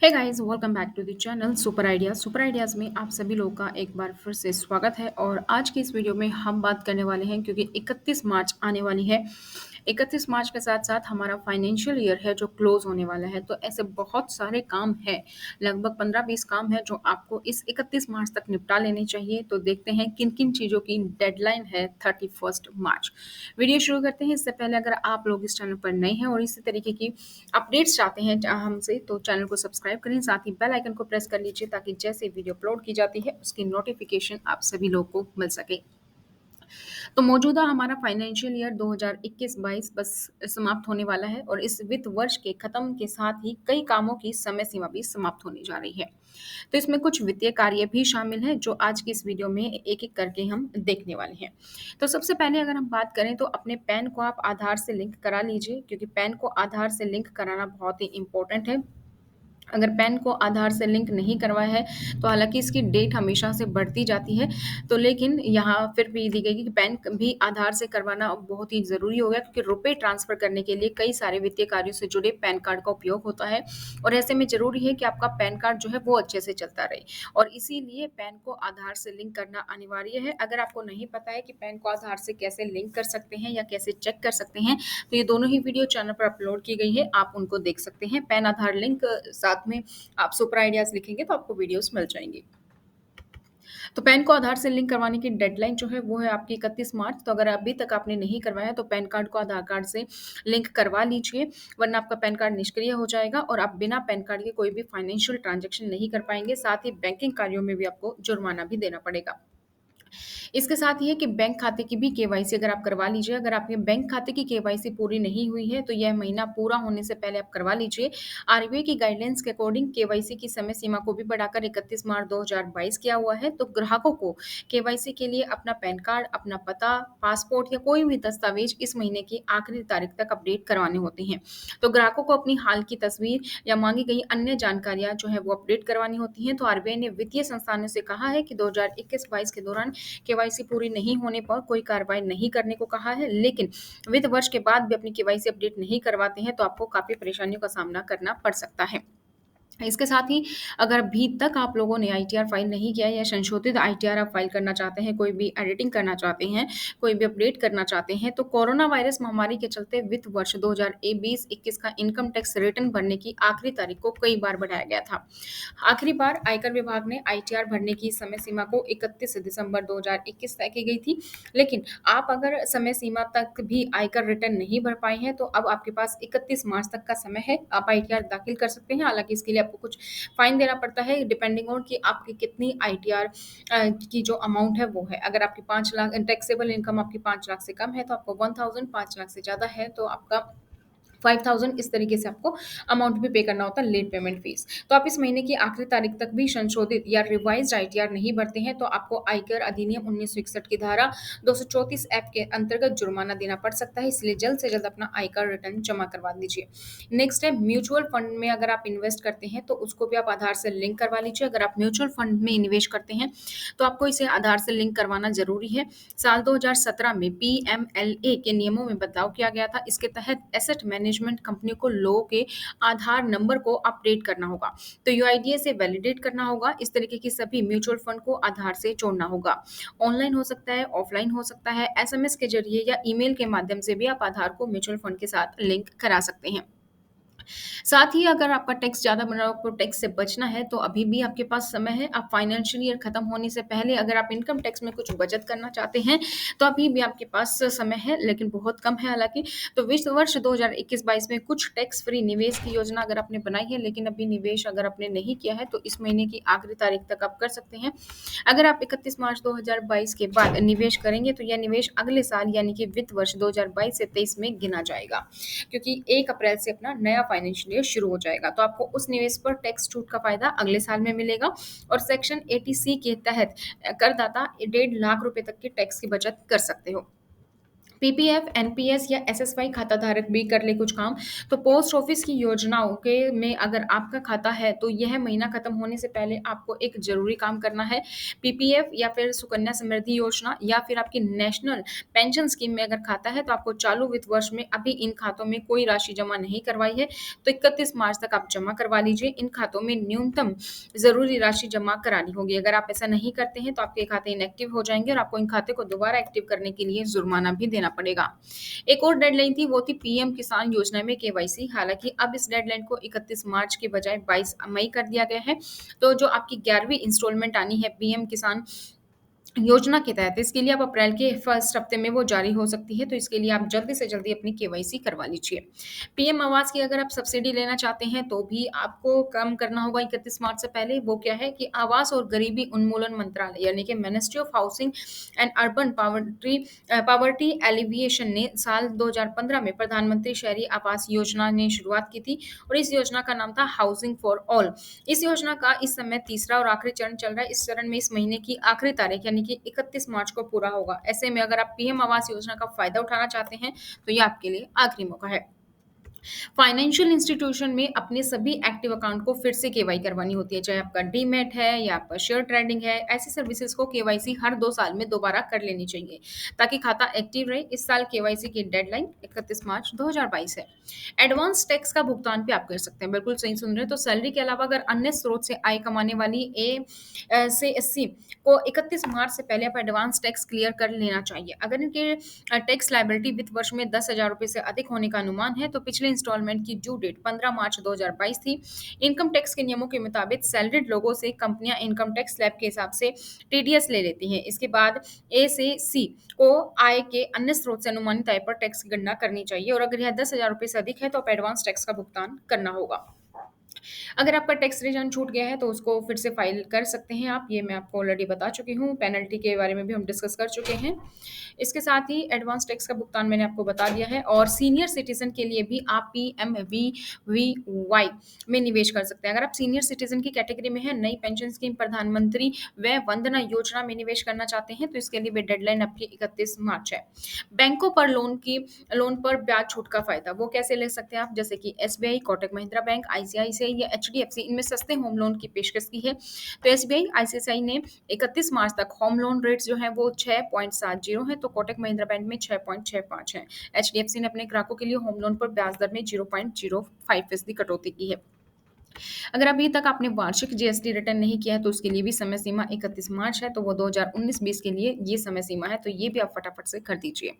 Hey guys welcome back to the channel super ideas में आप सभी लोगों का एक बार फिर से स्वागत है। और आज की इस वीडियो में हम बात करने वाले हैं क्योंकि 31 मार्च आने वाली है। 31 मार्च के साथ साथ हमारा फाइनेंशियल ईयर है जो क्लोज होने वाला है, तो ऐसे बहुत सारे काम हैं, लगभग 15-20 काम है जो आपको इस 31 मार्च तक निपटा लेने चाहिए। तो देखते हैं किन किन चीज़ों की डेडलाइन है 31 मार्च। वीडियो शुरू करते हैं। इससे पहले अगर आप लोग इस चैनल पर नए हैं और इसी तरीके की अपडेट्स चाहते हैं हमसे, तो चैनल को सब्सक्राइब करें, साथ ही बेल आइकन को प्रेस कर लीजिए ताकि जैसे वीडियो अपलोड की जाती है उसकी नोटिफिकेशन आप सभी लोगों को मिल सके। तो मौजूदा हमारा फाइनेंशियल ईयर 2021-22 बस समाप्त होने वाला है और इस वित्त वर्ष के खत्म के साथ ही कई कामों की समय सीमा भी समाप्त होने जा रही है। तो इसमें कुछ वित्तीय कार्य भी शामिल हैं जो आज की इस वीडियो में एक-एक करके हम देखने वाले हैं। तो सबसे पहले अगर हम बात करें तो अपने पैन को आप आधार से लिंक करा लीजिए, क्योंकि पैन को आधार से लिंक कराना बहुत ही इम्पोर्टेंट है। अगर पैन को आधार से लिंक नहीं करवाया है, तो हालाँकि इसकी डेट हमेशा से बढ़ती जाती है, तो लेकिन यहाँ फिर भी दी गई कि पैन भी आधार से करवाना बहुत ही ज़रूरी हो गया, क्योंकि रुपए ट्रांसफ़र करने के लिए कई सारे वित्तीय कार्यों से जुड़े पैन कार्ड का उपयोग होता है और ऐसे में ज़रूरी है कि आपका पैन कार्ड जो है वो अच्छे से चलता रहे और इसीलिए पैन को आधार से लिंक करना अनिवार्य है। अगर आपको नहीं पता है कि पैन को आधार से कैसे लिंक कर सकते हैं या कैसे चेक कर सकते हैं, तो ये दोनों ही वीडियो चैनल पर अपलोड की गई है, आप उनको देख सकते हैं। पैन आधार लिंक साथ में आप सुपर आइडियाज़ लिखेंगे तो आपको वीडियोज़ मिल जाएँगी। तो पैन को आधार से लिंक करवाने की डेडलाइन जो है वो है आपकी 31 मार्च। तो अगर अभी तक आपने नहीं करवाया तो पैन कार्ड को आधार कार्ड से लिंक करवा लीजिए, वरना आपका पैन कार्ड निष्क्रिय हो जाएगा और आप बिना पैन कार्ड के कोई भी फाइनेंशियल ट्रांज़ैक्शन नहीं कर पाएँगे। साथ ही बैंकिंग कार्यों में भी आपको जुर्माना भी देना पड़ेगा। इसके साथ ये है कि बैंक खाते की भी केवाईसी अगर आप करवा लीजिए। अगर आपके बैंक खाते की केवाईसी पूरी नहीं हुई है, तो यह महीना पूरा होने से पहले आप करवा लीजिए। आरबीआई की गाइडलाइंस के अकॉर्डिंग केवाईसी की समय सीमा को भी बढ़ाकर 31 मार्च 2022 किया हुआ है। तो ग्राहकों को केवाईसी के लिए अपना पैन कार्ड, अपना पता, पासपोर्ट या कोई भी दस्तावेज इस महीने की आखिरी तारीख तक अपडेट करवाने होते हैं। तो ग्राहकों को अपनी हाल की तस्वीर या मांगी गई अन्य जानकारियाँ जो है वो अपडेट करवानी होती हैं। तो आरबीआई ने वित्तीय संस्थानों से कहा है कि 2021-22 के दौरान केवाईसी पूरी नहीं होने पर कोई कार्रवाई नहीं करने को कहा है, लेकिन वित्त वर्ष के बाद भी अपनी केवाईसी अपडेट नहीं करवाते हैं तो आपको काफ़ी परेशानियों का सामना करना पड़ सकता है। इसके साथ ही अगर अभी तक आप लोगों ने आईटीआर फाइल नहीं किया है या संशोधित आईटीआर आप फाइल करना चाहते हैं, कोई भी एडिटिंग करना चाहते हैं, कोई भी अपडेट करना चाहते हैं, तो कोरोना वायरस महामारी के चलते वित्त वर्ष 2020-21 का इनकम टैक्स रिटर्न भरने की आखिरी तारीख को कई बार बढ़ाया गया था। आखिरी बार आयकर विभाग ने आईटीआर भरने की समय सीमा को 31 दिसंबर 2021 तय की गई थी, लेकिन आप अगर समय सीमा तक भी आयकर रिटर्न नहीं भर पाए हैं, तो अब आपके पास 31 मार्च तक का समय है। आप आईटीआर दाखिल कर सकते हैं, हालाँकि इसके लिए आपको कुछ फाइन देना पड़ता है डिपेंडिंग ऑन कि आपकी कितनी आईटीआर की जो अमाउंट है वो है। अगर आपकी 5 लाख टैक्सेबल इनकम आपकी 5 लाख से कम है तो आपको 1000, 5 लाख से ज़्यादा है तो आपका 5000, इस तरीके से आपको अमाउंट भी पे करना होता है, लेट पेमेंट फीस। तो आप इस महीने की आखिरी तारीख तक भी संशोधित या रिवाइज़्ड आईटीआर नहीं भरते हैं तो आपको आयकर अधिनियम 1961 की धारा 234 एफ के अंतर्गत जुर्माना देना पड़ सकता है, इसलिए जल्द से जल्द अपना आयकर रिटर्न जमा करवा दीजिए। नेक्स्ट है म्यूचुअल फंड में अगर आप इन्वेस्ट करते हैं तो उसको भी आप आधार से लिंक करवा लीजिए। अगर आप म्यूचुअल फंड में निवेश करते हैं तो आपको इसे आधार से लिंक करवाना ज़रूरी है। साल 2017 में पीएमएलए के नियमों में बदलाव किया गया था। इसके तहत एसेट मैनेजमेंट कंपनी को लोगों के आधार नंबर को अपडेट करना होगा, तो यूआईडीए से वैलिडेट करना होगा। इस तरीके की सभी म्यूचुअल फंड को आधार से जोड़ना होगा। ऑनलाइन हो सकता है, ऑफलाइन हो सकता है, एसएमएस के जरिए या ईमेल के माध्यम से भी आप आधार को म्यूचुअल फंड के साथ लिंक करा सकते हैं। साथ ही अगर आपका टैक्स ज़्यादा बन रहा हो, आपको टैक्स से बचना है, तो अभी भी आपके पास समय है। आप फाइनेंशियल ईयर खत्म होने से पहले अगर आप इनकम टैक्स में कुछ बचत करना चाहते हैं, तो अभी भी आपके पास समय है, लेकिन बहुत कम है हालाँकि। तो वित्त वर्ष 2021-22 में कुछ टैक्स फ्री निवेश की योजना अगर आपने बनाई है, लेकिन अभी निवेश अगर आपने नहीं किया है, तो इस महीने की आखिरी तारीख तक आप कर सकते हैं। अगर आप 31 मार्च 2022 के बाद निवेश करेंगे, तो यह निवेश अगले साल यानी कि वित्त वर्ष 2022 से 23 में गिना जाएगा, क्योंकि 1 अप्रैल से अपना नया फाइनेंशियल ईयर शुरू हो जाएगा। तो आपको उस निवेश पर टैक्स छूट का फ़ायदा अगले साल में मिलेगा और सेक्शन 80C के तहत करदाता 1.5 लाख रुपए तक की टैक्स की बचत कर सकते हो। पीपीएफ, एनपीएस या एसएसवाई खाता धारक भी कर ले कुछ काम। तो पोस्ट ऑफिस की योजनाओं के में अगर आपका खाता है, तो यह महीना खत्म होने से पहले आपको एक ज़रूरी काम करना है। पीपीएफ या फिर सुकन्या समृद्धि योजना या फिर आपकी नेशनल पेंशन स्कीम में अगर खाता है, तो आपको चालू वित्त वर्ष में अभी इन खातों में कोई राशि जमा नहीं करवाई है, तो 31 मार्च तक आप जमा करवा लीजिए। इन खातों में न्यूनतम ज़रूरी राशि जमा करानी होगी। अगर आप ऐसा नहीं करते हैं, तो आपके खाते इनएक्टिव हो जाएँगे और आपको इन खाते को दोबारा एक्टिव करने के लिए जुर्माना भी देना पड़ेगा। एक और डेडलाइन थी, वो थी पीएम किसान योजना में केवाईसी। हालाँकि अब इस डेडलाइन को 31 मार्च के बजाय 22 मई कर दिया गया है। तो जो आपकी 11वीं इंस्टॉलमेंट आनी है पीएम किसान योजना के तहत, इसके लिए आप अप्रैल के फर्स्ट हफ्ते में वो जारी हो सकती है, तो इसके लिए आप जल्दी से जल्दी अपनी केवाईसी करवा लीजिए। पीएम आवास की अगर आप सब्सिडी लेना चाहते हैं, तो भी आपको काम करना होगा 31 मार्च से पहले। वो क्या है कि आवास और गरीबी उन्मूलन मंत्रालय यानी कि ministry of housing and urban poverty alleviation ने साल 2015 में प्रधानमंत्री शहरी आवास योजना ने शुरुआत की थी और इस योजना का नाम था हाउसिंग फॉर ऑल। इस योजना का इस समय तीसरा और आखिरी चरण चल रहा है। इस चरण में इस महीने की आखिरी तारीख यानी कि 31 मार्च को पूरा होगा। ऐसे में अगर आप पीएम आवास योजना का फ़ायदा उठाना चाहते हैं, तो ये आपके लिए आखिरी मौका है। फाइनेंशियल इंस्टीट्यूशन में अपने सभी एक्टिव अकाउंट को फिर से केवाई करवानी होती है, चाहे आपका डीमैट है या आपका शेयर ट्रेडिंग है। ऐसी सर्विसेज को केवाईसी हर 2 साल में दोबारा कर लेनी चाहिए, ताकि खाता एक्टिव रहे। इस साल केवाईसी की डेडलाइन 31 मार्च 2022 है। एडवांस टैक्स का भुगतान भी आप कर सकते हैं, बिल्कुल सही सुन रहे हैं। तो सैलरी के अलावा अगर अन्य स्रोत से आय कमाने वाली से एससी को 31 मार्च से पहले आप एडवांस टैक्स क्लियर कर लेना चाहिए। अगर इनके टैक्स लायबिलिटी वित्त वर्ष में 10,000 रुपए से अधिक होने का अनुमान है, तो पिछले इंस्टॉलमेंट की ड्यू डेट 15 मार्च 2022 थी। इनकम टैक्स के नियमों के मुताबिक सैलरीड लोगों से कंपनियां इनकम टैक्स स्लैब के हिसाब से टीडीएस ले लेती हैं। इसके बाद ए से सी को आय के अन्य स्रोत से अनुमानित आय पर टैक्स की गणना करनी चाहिए और अगर यह 10,000 रुपए से अधिक है, तो आप एडवांस टैक्स का भुगतान करना होगा। अगर आपका टैक्स रिटर्न छूट गया है, तो उसको फिर से फाइल कर सकते हैं आप, ये मैं आपको ऑलरेडी बता चुकी हूँ। पेनल्टी के बारे में भी हम डिस्कस कर चुके हैं। इसके साथ ही एडवांस टैक्स का भुगतान मैंने आपको बता दिया है और सीनियर सिटीजन के लिए भी आप पीएमवीवीवाई में निवेश कर सकते हैं। अगर आप सीनियर सिटीजन की कैटेगरी में हैं, नई पेंशन स्कीम प्रधानमंत्री वय वंदना योजना में निवेश करना चाहते हैं, तो इसके लिए भी डेडलाइन आपकी 31 मार्च है। बैंकों पर लोन पर ब्याज छूट का फायदा वो कैसे ले सकते हैं आप, जैसे कि SBI, Kotak Mahindra bank, ICICI या एचडीएफसी, इनमें सस्ते होम लोन की पेशकश की है। तो एसबीआई, आईसीआईसीआई ने 31 मार्च तक होम लोन रेट्स जो है वो 6.70 है, तो कोटक महिंद्रा बैंक में 6.65 है। एचडीएफसी ने अपने ग्राहकों के लिए होम लोन पर ब्याज दर में 0.05% कटौती की है। अगर अभी तक आपने वार्षिक जीएसटी रिटर्न नहीं किया है, तो उसके लिए भी समय सीमा 31 मार्च है, तो वो 2019-20 के लिए ये समय सीमा है, तो ये भी आप फटाफट से कर दीजिए।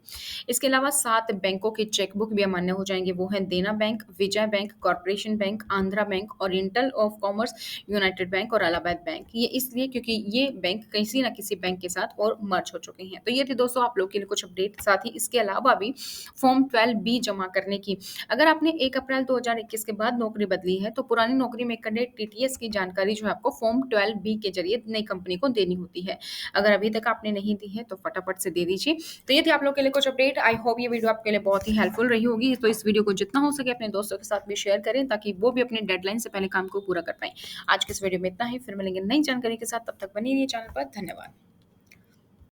इसके अलावा 7 बैंकों के चेकबुक भी अमान्य हो जाएंगे, वो हैं देना bank, Vijay bank, corporation bank, Andhra bank, oriental of commerce, United bank और इलाहाबाद बैंक। ये इसलिए क्योंकि ये बैंक किसी ना किसी बैंक के साथ और मर्ज हो चुके हैं। तो ये थी दोस्तों आप लोग के लिए कुछ अपडेट। साथ ही इसके अलावा भी फॉर्म 12B जमा करने की, अगर आपने 1 अप्रैल 2021 के बाद नौकरी बदली है, तो पुरानी नौकरी में करने टीटीएस की जानकारी जो है आपको फॉर्म 12B के जरिए नई कंपनी को देनी होती है। अगर अभी तक आपने नहीं दी है, तो फटाफट से दे दीजिए। तो ये थे आप लोग के लिए कुछ अपडेट। आई होप ये वीडियो आपके लिए बहुत ही हेल्पफुल रही होगी। तो इस वीडियो को जितना हो सके अपने दोस्तों के साथ भी शेयर करें, ताकि वो भी अपने डेडलाइन से पहले काम को पूरा कर पाएँ। आज के इस वीडियो में इतना ही, फिर मिलेंगे नई जानकारी के साथ। तब तक बनी रहिए चैनल पर। धन्यवाद।